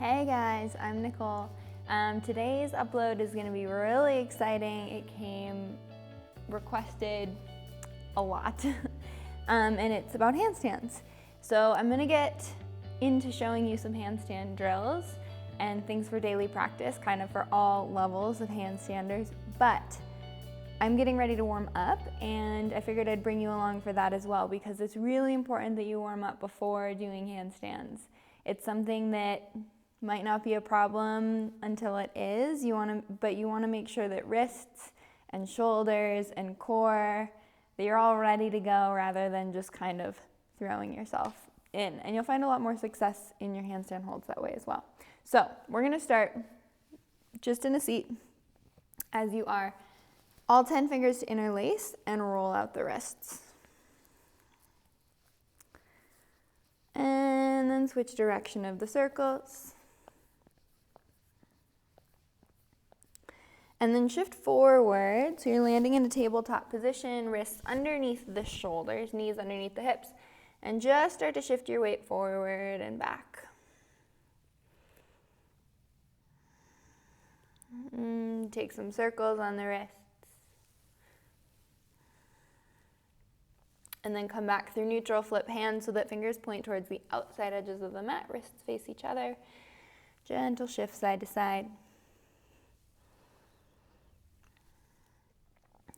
Hey guys, I'm Nicole. Today's upload is going to be really exciting. It came requested a lot, and it's about handstands. So I'm going to get into showing you some handstand drills and things for daily practice, kind of for all levels of handstanders, but I'm getting ready to warm up, and I figured I'd bring you along for that as well, because it's really important that you warm up before doing handstands. It's something that might not be a problem until it is. But you want to make sure that wrists and shoulders and core, that you're all ready to go rather than just kind of throwing yourself in. And you'll find a lot more success in your handstand holds that way as well. So we're going to start just in a seat as you are. All 10 fingers to interlace and roll out the wrists. And then switch direction of the circles. And then shift forward, so you're landing in a tabletop position, wrists underneath the shoulders, knees underneath the hips, and just start to shift your weight forward and back. Take some circles on the wrists. And then come back through neutral, flip hands so that fingers point towards the outside edges of the mat, wrists face each other. Gentle shift side to side.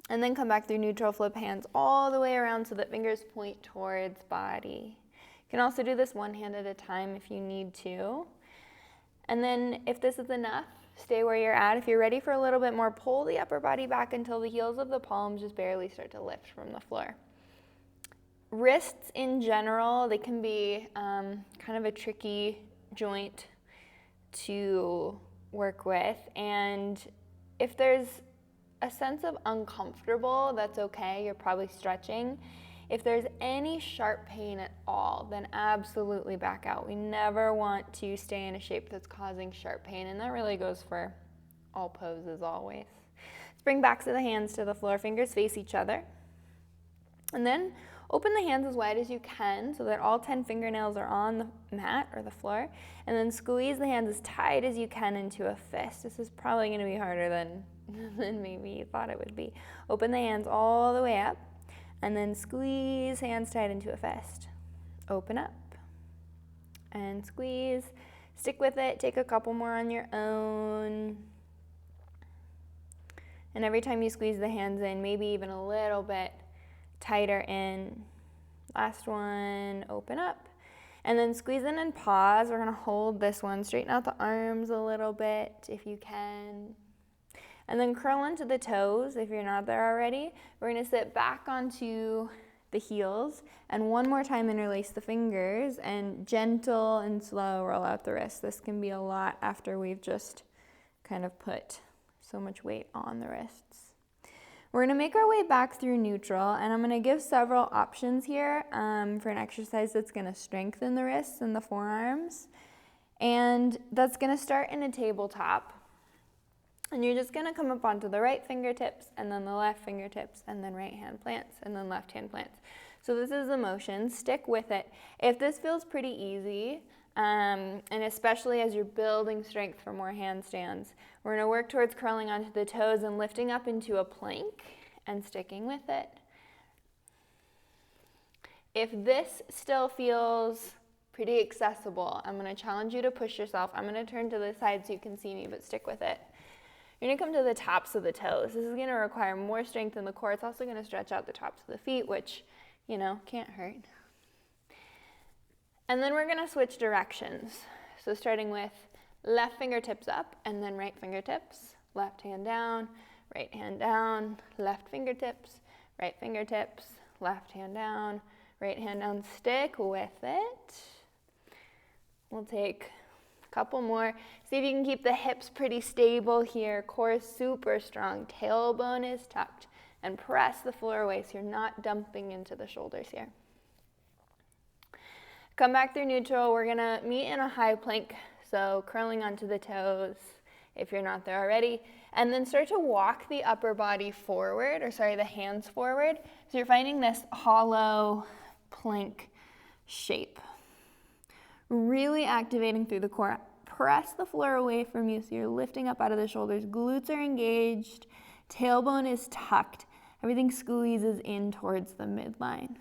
And then come back through neutral, flip hands all the way around so that fingers point towards body. You can also do this one hand at a time if you need to. And then if this is enough, stay where you're at. If you're ready for a little bit more, pull the upper body back until the heels of the palms just barely start to lift from the floor. Wrists in general, they can be kind of a tricky joint to work with. And if there's a sense of uncomfortable, that's okay, you're probably stretching. If there's any sharp pain at all, then absolutely back out. We never want to stay in a shape that's causing sharp pain, and that really goes for all poses always. Let's bring backs of the hands to the floor, fingers face each other. And then open the hands as wide as you can so that all 10 fingernails are on the mat or the floor. And then squeeze the hands as tight as you can into a fist. This is probably going to be harder than maybe you thought it would be. Open the hands all the way up. And then squeeze hands tight into a fist. Open up. And squeeze. Stick with it. Take a couple more on your own. And every time you squeeze the hands in, maybe even a little bit tighter in. Last one, open up. And then squeeze in and pause. We're going to hold this one. Straighten out the arms a little bit if you can. And then curl into the toes if you're not there already. We're going to sit back onto the heels. And one more time interlace the fingers and gentle and slow roll out the wrists. This can be a lot after we've just kind of put so much weight on the wrists. We're going to make our way back through neutral, and I'm going to give several options here for an exercise that's going to strengthen the wrists and the forearms. And that's going to start in a tabletop. And you're just going to come up onto the right fingertips, and then the left fingertips, and then right hand plants, and then left hand plants. So this is the motion. Stick with it. If this feels pretty easy, and especially as you're building strength for more handstands, we're going to work towards curling onto the toes and lifting up into a plank and sticking with it. If this still feels pretty accessible, I'm going to challenge you to push yourself. I'm going to turn to the side so you can see me, but stick with it. You're going to come to the tops of the toes. This is going to require more strength in the core. It's also going to stretch out the tops of the feet, which, can't hurt. And then we're going to switch directions. So starting with left fingertips up and then right fingertips. Left hand down, left fingertips, left fingertips, left hand down, right hand down. Stick with it. We'll take a couple more. See if you can keep the hips pretty stable here. Core super strong. Tailbone is tucked. And press the floor away so you're not dumping into the shoulders here. Come back through neutral. We're going to meet in a high plank, so curling onto the toes if you're not there already. And then start to walk the upper body forward, the hands forward. So you're finding this hollow plank shape. Really activating through the core. press the floor away from you so you're lifting up out of the shoulders. Glutes are engaged, tailbone is tucked. Everything squeezes in towards the midline.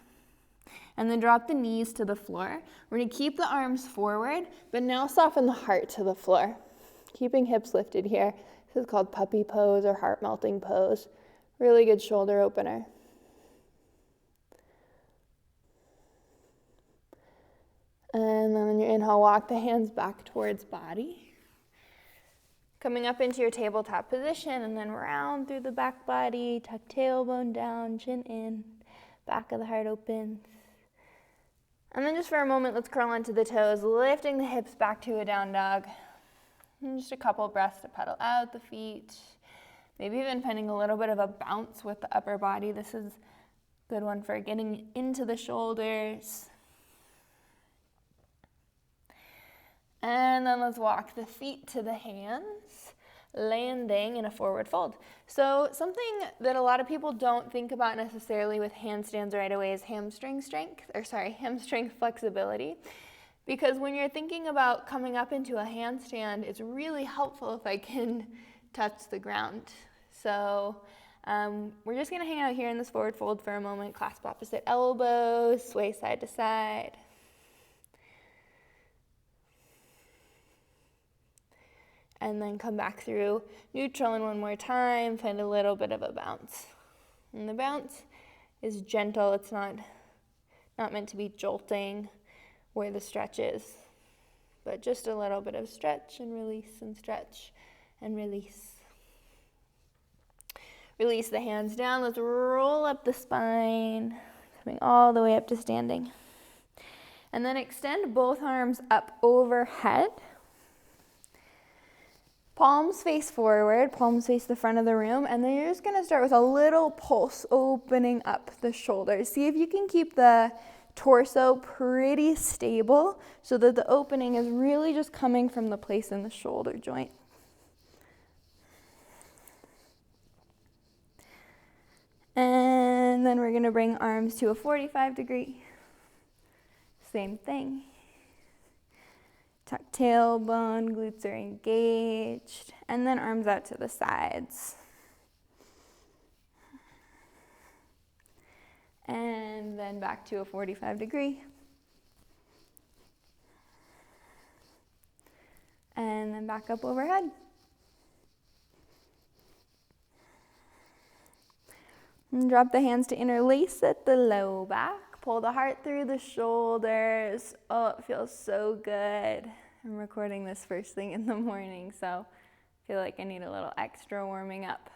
And then drop the knees to the floor. We're gonna keep the arms forward, but now soften the heart to the floor. Keeping hips lifted here. This is called puppy pose or heart melting pose. Really good shoulder opener. And then on your inhale, walk the hands back towards body. Coming up into your tabletop position, and then round through the back body, tuck tailbone down, chin in, back of the heart opens. And then just for a moment, let's curl onto the toes, lifting the hips back to a down dog. And just a couple breaths to pedal out the feet. Maybe even finding a little bit of a bounce with the upper body. This is a good one for getting into the shoulders. And then let's walk the feet to the hands, landing in a forward fold. So something that a lot of people don't think about necessarily with handstands right away is hamstring flexibility. Because when you're thinking about coming up into a handstand, it's really helpful if I can touch the ground. So we're just gonna hang out here in this forward fold for a moment, clasp opposite elbows, sway side to side. And then come back through neutral and one more time, find a little bit of a bounce. And the bounce is gentle, it's not meant to be jolting where the stretch is, but just a little bit of stretch and release and stretch and release. Release the hands down, let's roll up the spine, coming all the way up to standing. And then extend both arms up overhead. Palms face forward, palms face the front of the room, and then you're just gonna start with a little pulse, opening up the shoulders. See if you can keep the torso pretty stable so that the opening is really just coming from the place in the shoulder joint. And then we're gonna bring arms to a 45 degree. Same thing. Tuck tailbone, glutes are engaged, and then arms out to the sides. And then back to a 45 degree. And then back up overhead. And drop the hands to interlace at the low back. Pull the heart through the shoulders. Oh, it feels so good. I'm recording this first thing in the morning, so I feel like I need a little extra warming up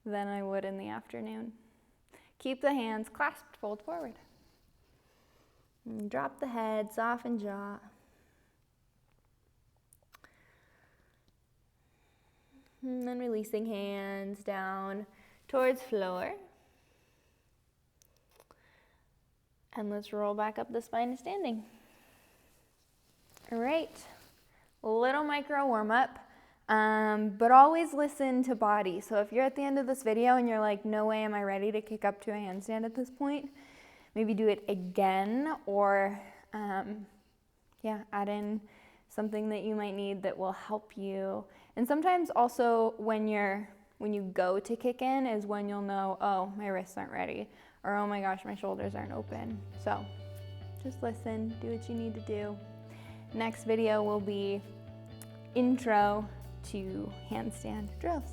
than I would in the afternoon. Keep the hands clasped, fold forward. And drop the head, soften jaw. And then releasing hands down towards floor. And let's roll back up the spine to standing. All right, a little micro warm up, but always listen to body. So if you're at the end of this video and you're like, no way am I ready to kick up to a handstand at this point, maybe do it again, or add in something that you might need that will help you. And sometimes also when you go to kick in is when you'll know, oh, my wrists aren't ready, or oh my gosh, my shoulders aren't open. So just listen, do what you need to do. Next video will be intro to handstand drills.